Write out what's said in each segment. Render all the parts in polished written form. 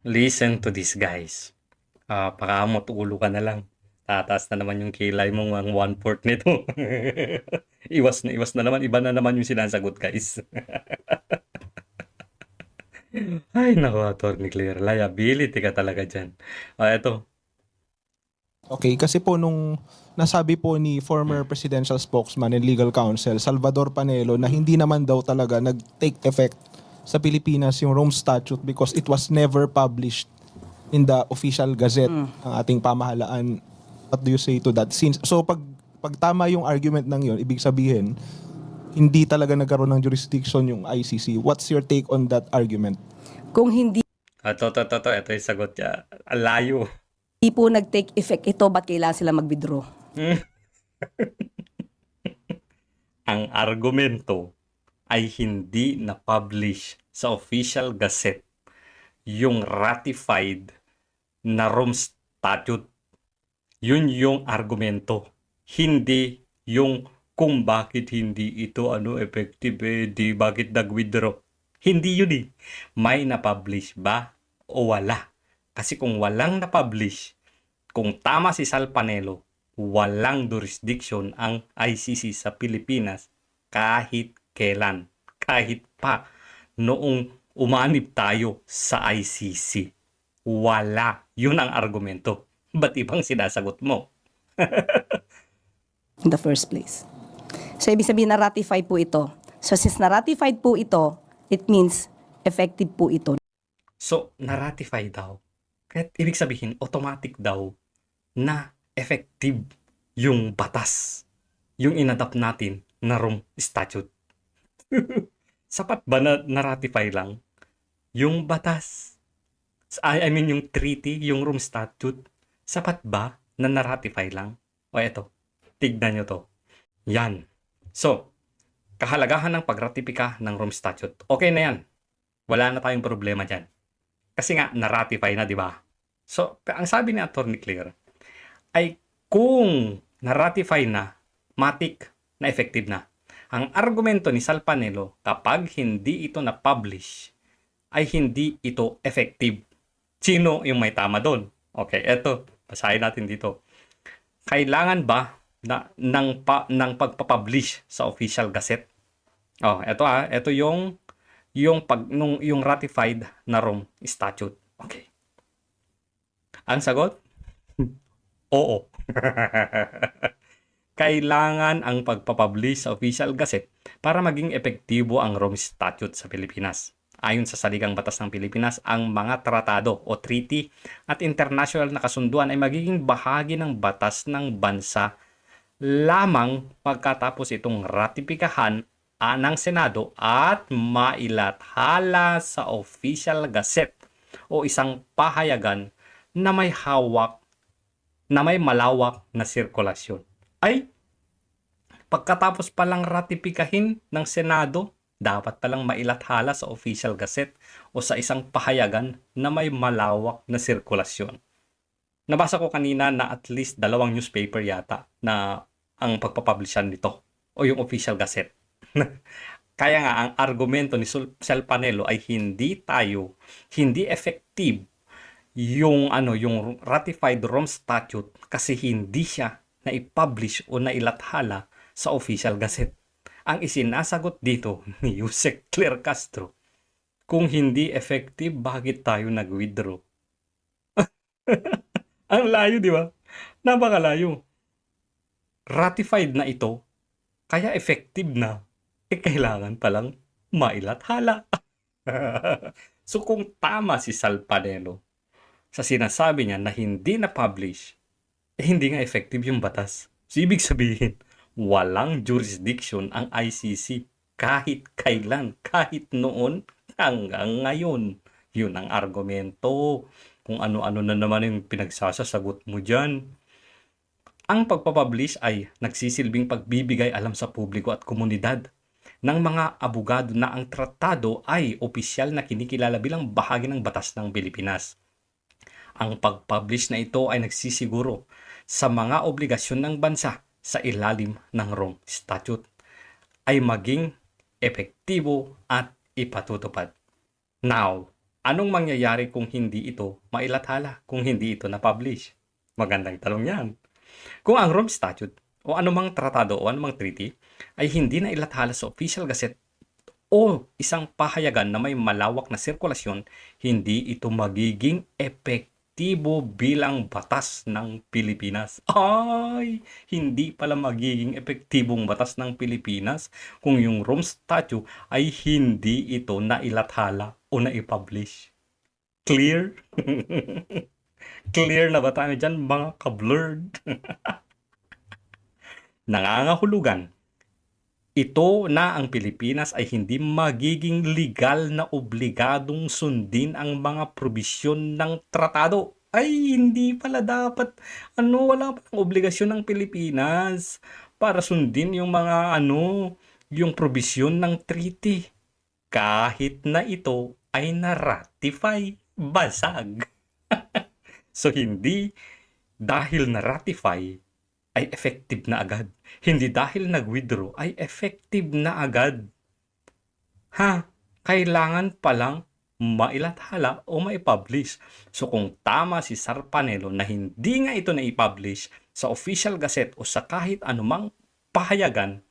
Listen to this, guys. Pakamot ulo ka na lang. Tataas na naman yung kilay mo ang 1/4 nito. Iwas na naman. Iba na naman yung sinasagot, guys. Ay, naku, Atty. Claire. Liability ka talaga dyan. Eto. Okay, kasi po nung nasabi po ni former presidential spokesman and legal counsel Salvador Panelo na hindi naman daw talaga nag-take effect sa Pilipinas yung Rome Statute because it was never published in the official gazette ng ating pamahalaan. What do you say to that? Pag tama yung argument ng yun, ibig sabihin hindi talaga nagkaroon ng jurisdiction yung ICC. What's your take on that argument? Kung hindi Ito yung sagot niya. Alayo. po nag-take effect ito, ba't kailangan sila mag-withdraw? Ang argumento ay hindi na-publish sa official gazette yung ratified na Rome Statute. Yun yung argumento. Hindi yung kung bakit hindi ito effective di bakit nag-withdraw. Hindi yun eh. May na-publish ba o wala? Kasi kung walang na-publish, kung tama si Sal Panelo, walang jurisdiction ang ICC sa Pilipinas kahit kailan. Kahit pa noong umanib tayo sa ICC. Wala. Yun ang argumento. Ba't ibang sinasagot mo? In the first place. So, ibig sabihin na-ratify po ito. So, since na-ratified po ito, it means effective po ito. So, na-ratify daw. Kaya ibig sabihin, automatic daw na effective yung batas. Yung inadapt natin na Rome Statute. Sapat ba na na-ratify lang? Yung batas, I mean yung treaty, yung Rome Statute, sapat ba na na-ratify lang? O eto, tignan nyo to. Yan. So, kahalagahan ng pagratipika ng Rome Statute. Okay na yan. Wala na tayong problema dyan. Kasi nga, na-ratify na, di ba? So, ang sabi ni Atty. Claire ay kung na-ratify na, matik na effective na. Ang argumento ni Sal Panelo, kapag hindi ito na-publish, ay hindi ito effective. Sino yung may tama doon? Okay, eto. Basahin natin dito. Kailangan ba ng pagpapublish sa official gazette? Ito yung yung ratified na Rome Statute. Okay. Ang sagot? Oo. Kailangan ang pagpapublish sa official gazette para maging epektibo ang Rome Statute sa Pilipinas. Ayon sa Saligang Batas ng Pilipinas, ang mga tratado o treaty at international na kasunduan ay magiging bahagi ng batas ng bansa lamang pagkatapos itong ratipikahan ng Senado at mailathala sa official gazette o isang pahayagan na may malawak na sirkulasyon. Ay, pagkatapos palang ratipikahin ng Senado, dapat palang mailathala sa official gazette o sa isang pahayagan na may malawak na sirkulasyon. Nabasa ko kanina na at least 2 newspaper yata na ang pagpapublishan nito o yung official gazette. Kaya nga ang argumento ni Sal Panelo ay hindi effective yung ratified Rome Statute kasi hindi siya na-publish o nailathala sa official gazette. Ang isinasagot dito ni Yusek Claire Castro, kung hindi effective, bakit tayo nag-withdraw? Ang layo, di ba? Napakalayo. Ratified na ito, kaya effective na. Kailangan palang mailathala. So kung tama si Sal Panelo sa sinasabi niya na hindi na-publish, hindi nga effective yung batas. So, ibig sabihin, walang jurisdiction ang ICC kahit kailan, kahit noon hanggang ngayon. Yun ang argumento. Kung ano-ano na naman yung pinagsasasagot mo dyan. Ang pagpapublish ay nagsisilbing pagbibigay alam sa publiko at komunidad ng mga abogado na ang tratado ay opisyal na kinikilala bilang bahagi ng batas ng Pilipinas. Ang pag-publish na ito ay nagsisiguro sa mga obligasyon ng bansa sa ilalim ng Rome Statute ay maging epektibo at ipatutupad. Now, Anong mangyayari kung hindi ito mailathala, kung hindi ito na-publish? Magandang tanong yan. Kung ang Rome Statute o anumang tratado o anumang treaty ay hindi na ilathala sa Official Gazette o isang pahayagan na may malawak na sirkulasyon, hindi ito magiging epektibo bilang batas ng Pilipinas. Ay, hindi pala magiging epektibong batas ng Pilipinas kung yung Rome Statute ay hindi ito nailathala o naipublish. Clear? Clear na ba tayo dyan, mga ka-blurred? Nangangahulugan, ito na ang Pilipinas ay hindi magiging legal na obligadong sundin ang mga probisyon ng tratado. Ay, hindi pala dapat, wala palang obligasyon ng Pilipinas para sundin yung mga, yung probisyon ng treaty. Kahit na ito ay na-ratify, basag. So, hindi dahil na-ratify, ay effective na agad. Hindi dahil nag-withdraw ay effective na agad. Kailangan palang mailathala o maipublish. So kung tama si Sar Panelo na hindi nga ito na-publish sa Official Gazette o sa kahit anumang pahayagan,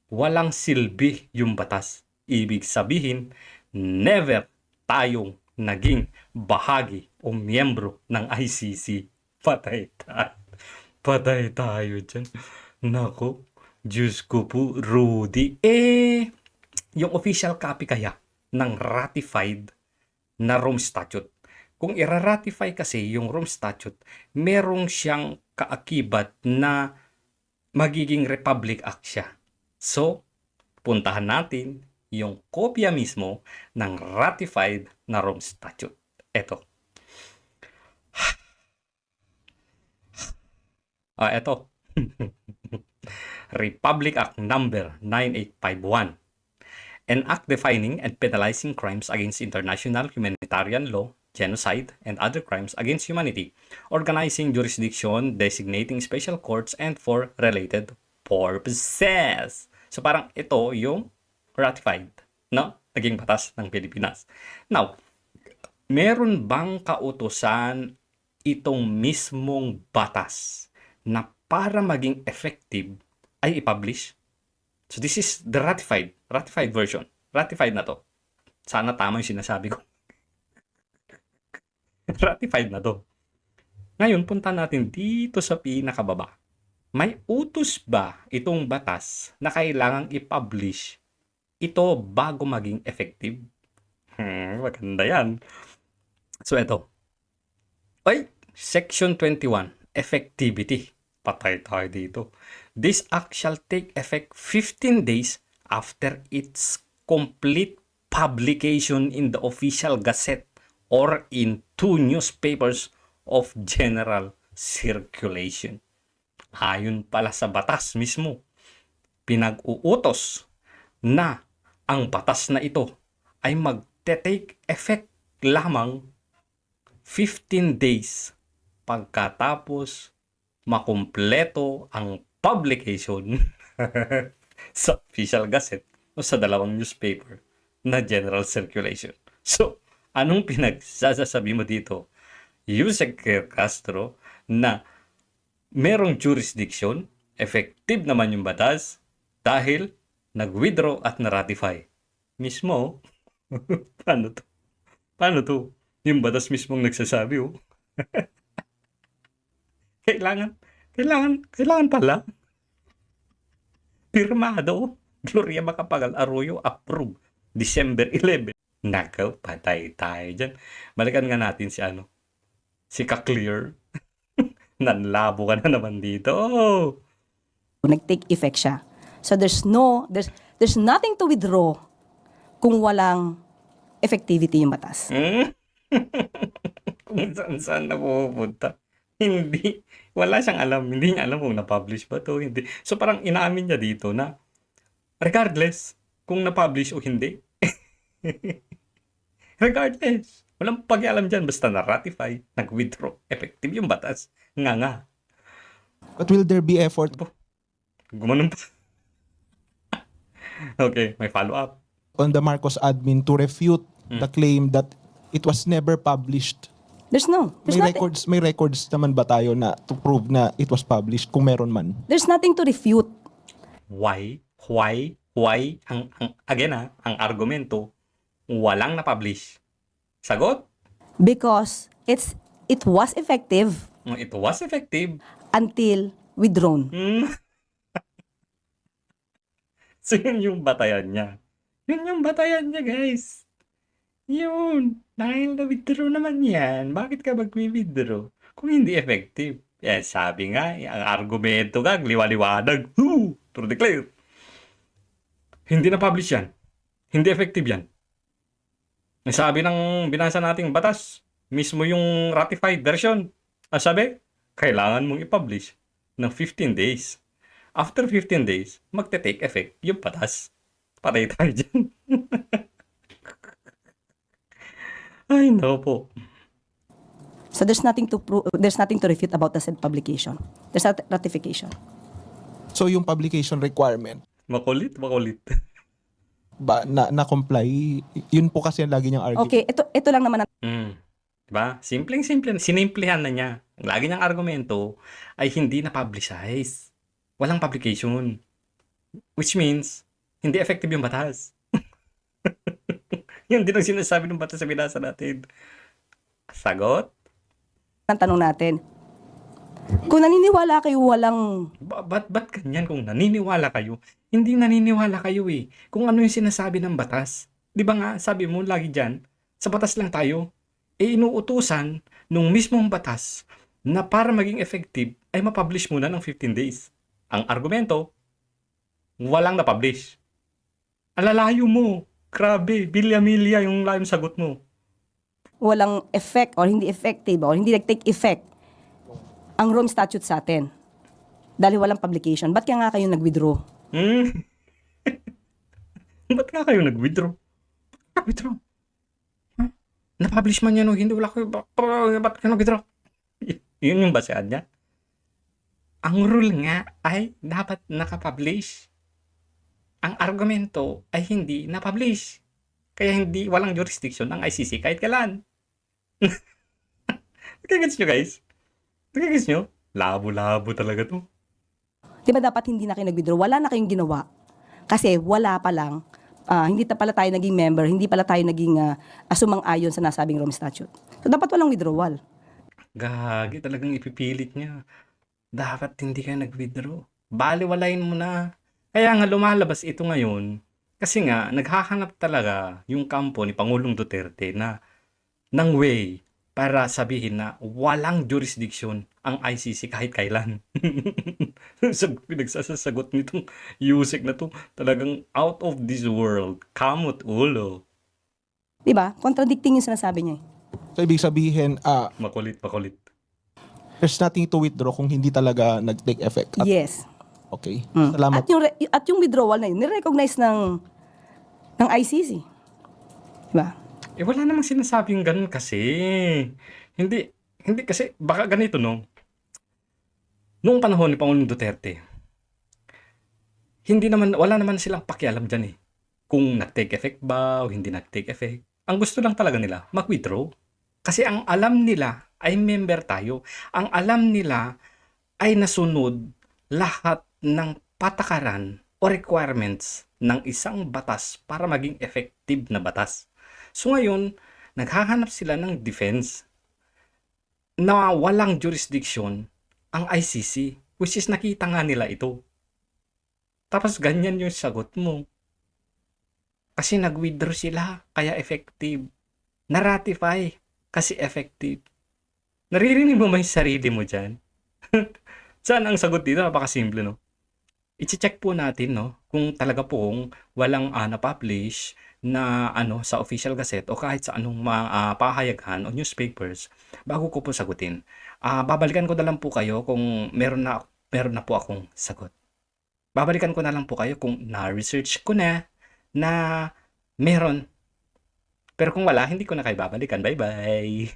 walang silbi yung batas. Ibig sabihin, never tayong naging bahagi o miyembro ng ICC. Patay tayo. Patay tayo dyan. Nako, Diyos ko po, Rudy. Yung official copy kaya ng ratified na Rome Statute. Kung ira-ratify kasi yung Rome Statute, merong siyang kaakibat na magiging Republic Act siya. So, puntahan natin yung kopya mismo ng ratified na Rome Statute. Eto. Eto. Republic Act Number 9851. An act defining and penalizing crimes against international humanitarian law, genocide, and other crimes against humanity, organizing jurisdiction, designating special courts, and for related purposes. So parang ito yung ratified, no? Naging batas ng Pilipinas. Now, meron bang kautusan itong mismong batas na para maging effective ay i-publish? So this is the ratified version. Ratified na to. Sana tama yung sinasabi ko. Ratified na to. Ngayon, punta natin dito sa pinakababa. May utos ba itong batas na kailangang i-publish ito bago maging effective? Maganda yan. So ito. Section 21. Effectivity. Patay tayo dito. This act shall take effect 15 days after its complete publication in the Official Gazette or in 2 newspapers of general circulation. Ayon pala sa batas mismo, pinag-uutos na ang batas na ito ay mag-take effect lamang 15 days pagkatapos makumpleto ang publication sa Official Gazette o sa 2 newspaper na general circulation. So, anong pinagsasabi mo dito, Yusek Castro, na merong jurisdiction, effective naman yung batas dahil nag-withdraw at na-ratify? Mismo, paano to? Paano to? Yung batas mismong nagsasabi, oh. Kailangan pala. Pirmado. Gloria Macapagal Arroyo, approve. December 11. Nakaw, patay tayo dyan. Balikan nga natin si Ka-Clear. Nanlabo ka na naman dito. Nag-take effect siya. So there's nothing to withdraw kung walang effectivity yung batas. Kung saan napupunta. Hindi. Wala siyang alam. Hindi niya alam kung na-publish ba to. Hindi. So parang inaamin niya dito na regardless kung na-publish o hindi. Regardless. Walang pakialam dyan. Basta na-ratify, nag-withdraw. Effective yung batas. Nga. But will there be effort Gumanon pa. Okay, may follow-up. on the Marcos admin to refute the claim that it was never published. There's May nothing, records naman ba tayo na to prove na it was published kung meron man? there's nothing to refute. Why? Ang argumento, walang na-publish. Sagot? Because it was effective It was effective. until withdrawn. Hmm. So, yun yung batayan niya. Yun yung batayan niya, guys. Yun. Dahil na-withdraw naman yan. Bakit ka mag-withdraw? Kung hindi effective. Sabi nga, ang argumento ka, liwaliwanag. To declare. Hindi na-publish yan. Hindi effective yan. Ang sabi ng binasa nating batas, mismo yung ratified version. Ang sabi, kailangan mong i-publish ng 15 days. After 15 days, magte-take effect yung batas. Patay tayo dyan. Ay, no po. So there's nothing to refute about the said publication. There's not ratification. So yung publication requirement Makulit. ba na-comply, yun po kasi ang lagi niyang argument. Okay, ito lang naman ang Diba? Simpleng-simple. Sinimplihan na niya. Ang lagi niyang argumento ay hindi na-publicize. Walang publication. Which means, hindi effective yung batas. Yun din ang sinasabi ng batas sa binasa natin. Sagot? tanong natin. Kung naniniwala kayo walang Ba't ganyan kung naniniwala kayo? Hindi naniniwala kayo eh. Kung ano yung sinasabi ng batas. Di ba nga, sabi mo lagi dyan, sa batas lang tayo. Inuutusan nung mismong batas na para maging effective ay mapublish muna ng 15 days. Ang argumento, walang na-publish. Alalayo mo. Grabe, bilya-milya yung layong sagot mo. walang effect or hindi effective or hindi nag-take effect ang Rome Statute sa atin. Dahil walang publication. Ba't kaya nga kayo nag-withdraw? Ba't nga kayo nag-withdraw? Withdraw? Huh? Na-publish man yan o hindi, wala kayo. Ba't kayo nag-withdraw? Yun yung basehan niya. Ang rule nga ay dapat nakapublish. Ang argumento ay hindi na-publish. Kaya walang jurisdiction ang ICC kahit kailan. Nagigets nyo, guys? Nagigets nyo? Labo-labo talaga to. Di ba dapat hindi na kayo nag-withdraw? Wala na kayong ginawa. Kasi wala pa lang. Hindi pala tayo naging member, hindi pala tayo naging sumang-ayon sa nasabing Rome Statute. So dapat walang withdrawal. Gagi, talagang ipipilit niya. Dapat hindi ka nag-withdraw. Baliwalayin mo na. Kaya nga lumalabas ito ngayon. Kasi nga, naghahanap talaga yung kampo ni Pangulong Duterte na ng way para sabihin na walang jurisdiction ang ICC kahit kailan. Pinagsasagot nitong Yusek na to, talagang out of this world. Kamot ulo. Di ba? Contradicting yung sinasabi niya. So ibig sabihin, Makulit. there's nothing to withdraw kung hindi talaga nag-take effect. Yes. Okay. Mm. Salamat. At yung withdrawal na yun, nirecognize ng ICC. Diba? Wala namang sinasabing ganun kasi. Hindi kasi, baka ganito no. Noong panahon ni Pangulong Duterte, wala naman silang pakialam dyan eh. Kung nag-take effect ba o hindi nag-take effect. Ang gusto lang talaga nila, mag-withdraw. Kasi ang alam nila ay member tayo. Ang alam nila ay nasunod lahat ng patakaran o requirements ng isang batas para maging effective na batas. So ngayon, naghahanap sila ng defense na walang jurisdiction ang ICC, which is nakita nga nila ito. Tapos ganyan yung sagot mo. Kasi nag-withdraw sila, kaya effective. Na-ratify, kasi effective. Naririnig mo ba yung sarili mo dyan? Saan ang sagot dito? Napakasimple, no? I-check po natin, no? Kung talaga pong walang na-publish na sa official gazette o kahit sa anong pahayagan o newspapers bago ko po sagutin. Babalikan ko na lang po kayo kung meron na po akong sagot. Babalikan ko na lang po kayo kung na-research ko na meron. Pero kung wala, hindi ko na kayo babalikan. Bye-bye!